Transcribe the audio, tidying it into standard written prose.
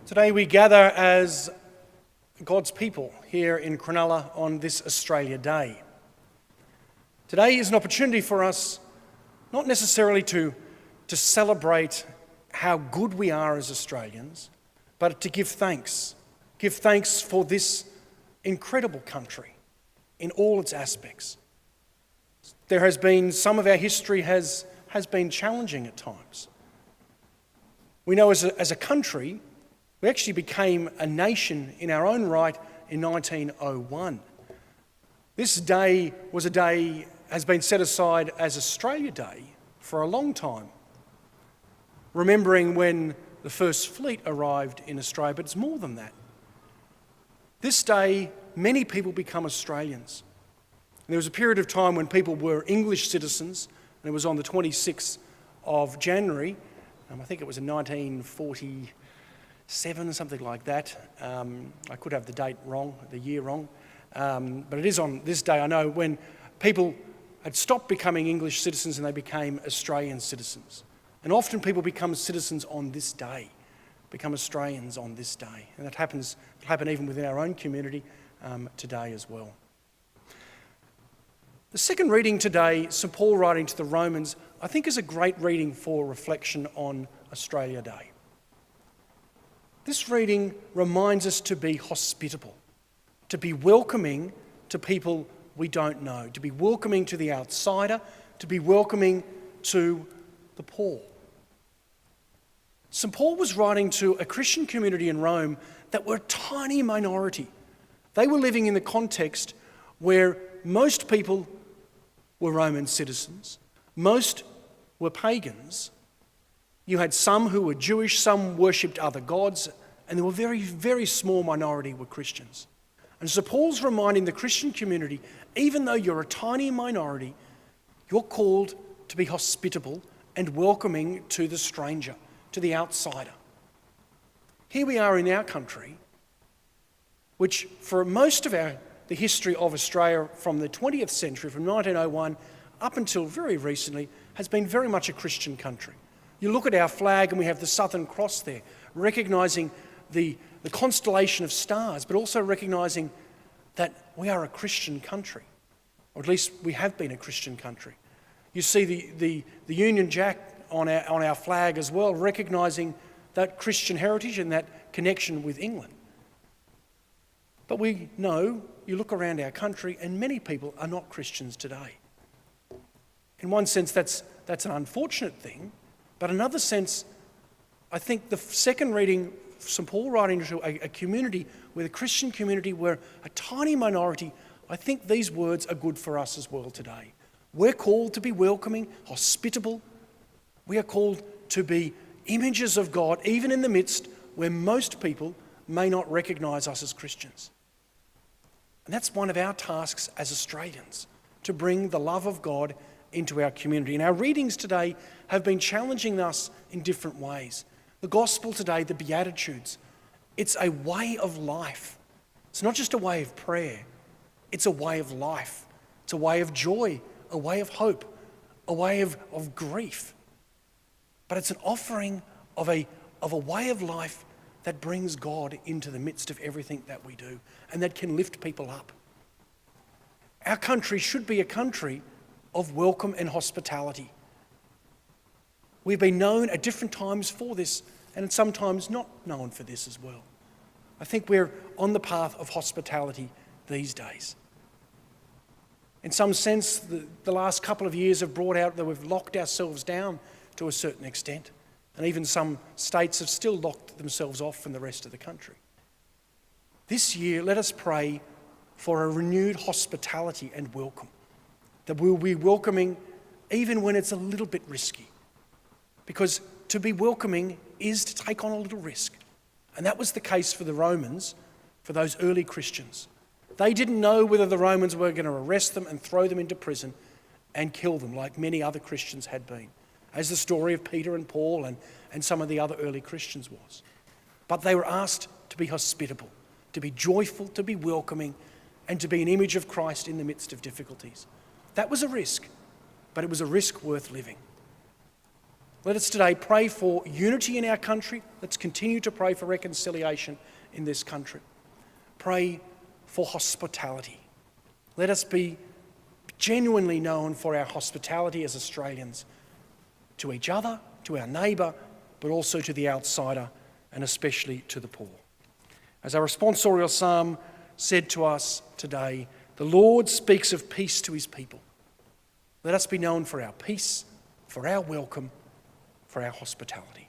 Today we gather as God's people here in Cronulla on this Australia Day. Today is an opportunity for us not necessarily to celebrate how good we are as Australians, but to give thanks. Give thanks for this incredible country in all its aspects. There has been, some of our history has been challenging at times. We know as a country, we actually became a nation in our own right in 1901. This day has been set aside as Australia Day for a long time, remembering when the first fleet arrived in Australia, but it's more than that. This day, many people become Australians. And there was a period of time when people were English citizens, and it was on the 26th of January, I think it was in 1947, something like that. I could have the date wrong, the year wrong, but it is on this day, I know, when people had stopped becoming English citizens and they became Australian citizens. And often people become citizens on this day, become Australians on this day. And that happens, it'll happen even within our own community today as well. The second reading today, St. Paul writing to the Romans, I think is a great reading for reflection on Australia Day. This reading reminds us to be hospitable, to be welcoming to people we don't know, to be welcoming to the outsider, to be welcoming to the poor. St. Paul was writing to a Christian community in Rome that were a tiny minority. They were living in the context where most people were Roman citizens, most were pagans. You had some who were Jewish, some worshipped other gods, and there were a very, very small minority were Christians. And so Paul's reminding the Christian community, even though you're a tiny minority, you're called to be hospitable and welcoming to the stranger, to the outsider. Here we are in our country, which for most of the history of Australia from the 20th century, from 1901 up until very recently, has been very much a Christian country. You look at our flag and we have the Southern Cross there, recognising the constellation of stars, but also recognising that we are a Christian country, or at least we have been a Christian country. You see the Union Jack on our flag as well, recognising that Christian heritage and that connection with England. But we know, you look around our country and many people are not Christians today. In one sense, that's an unfortunate thing, but in another sense, I think the second reading, St. Paul writing to a community where the Christian community were a tiny minority, I think these words are good for us as well today. We're called to be welcoming, hospitable. We are called to be images of God, even in the midst where most people may not recognise us as Christians. And that's one of our tasks as Australians, to bring the love of God into our community. And our readings today have been challenging us in different ways. The gospel today, the Beatitudes, it's a way of life. It's not just a way of prayer. It's a way of life. It's a way of joy, a way of hope, a way of grief. But it's an offering of a way of life that brings God into the midst of everything that we do and that can lift people up. Our country should be a country of welcome and hospitality. We've been known at different times for this and sometimes not known for this as well. I think we're on the path of hospitality these days. In some sense, the last couple of years have brought out that we've locked ourselves down to a certain extent. And even some states have still locked themselves off from the rest of the country. This year, let us pray for a renewed hospitality and welcome, that we'll be welcoming even when it's a little bit risky. Because to be welcoming is to take on a little risk. And that was the case for the Romans, for those early Christians. They didn't know whether the Romans were going to arrest them and throw them into prison and kill them like many other Christians had been, as the story of Peter and Paul and some of the other early Christians was. But they were asked to be hospitable, to be joyful, to be welcoming, and to be an image of Christ in the midst of difficulties. That was a risk, but it was a risk worth living. Let us today pray for unity in our country. Let's continue to pray for reconciliation in this country. Pray for hospitality. Let us be genuinely known for our hospitality as Australians to each other, to our neighbour, but also to the outsider and especially to the poor. As our responsorial psalm said to us today, the Lord speaks of peace to his people. Let us be known for our peace, for our welcome, for our hospitality.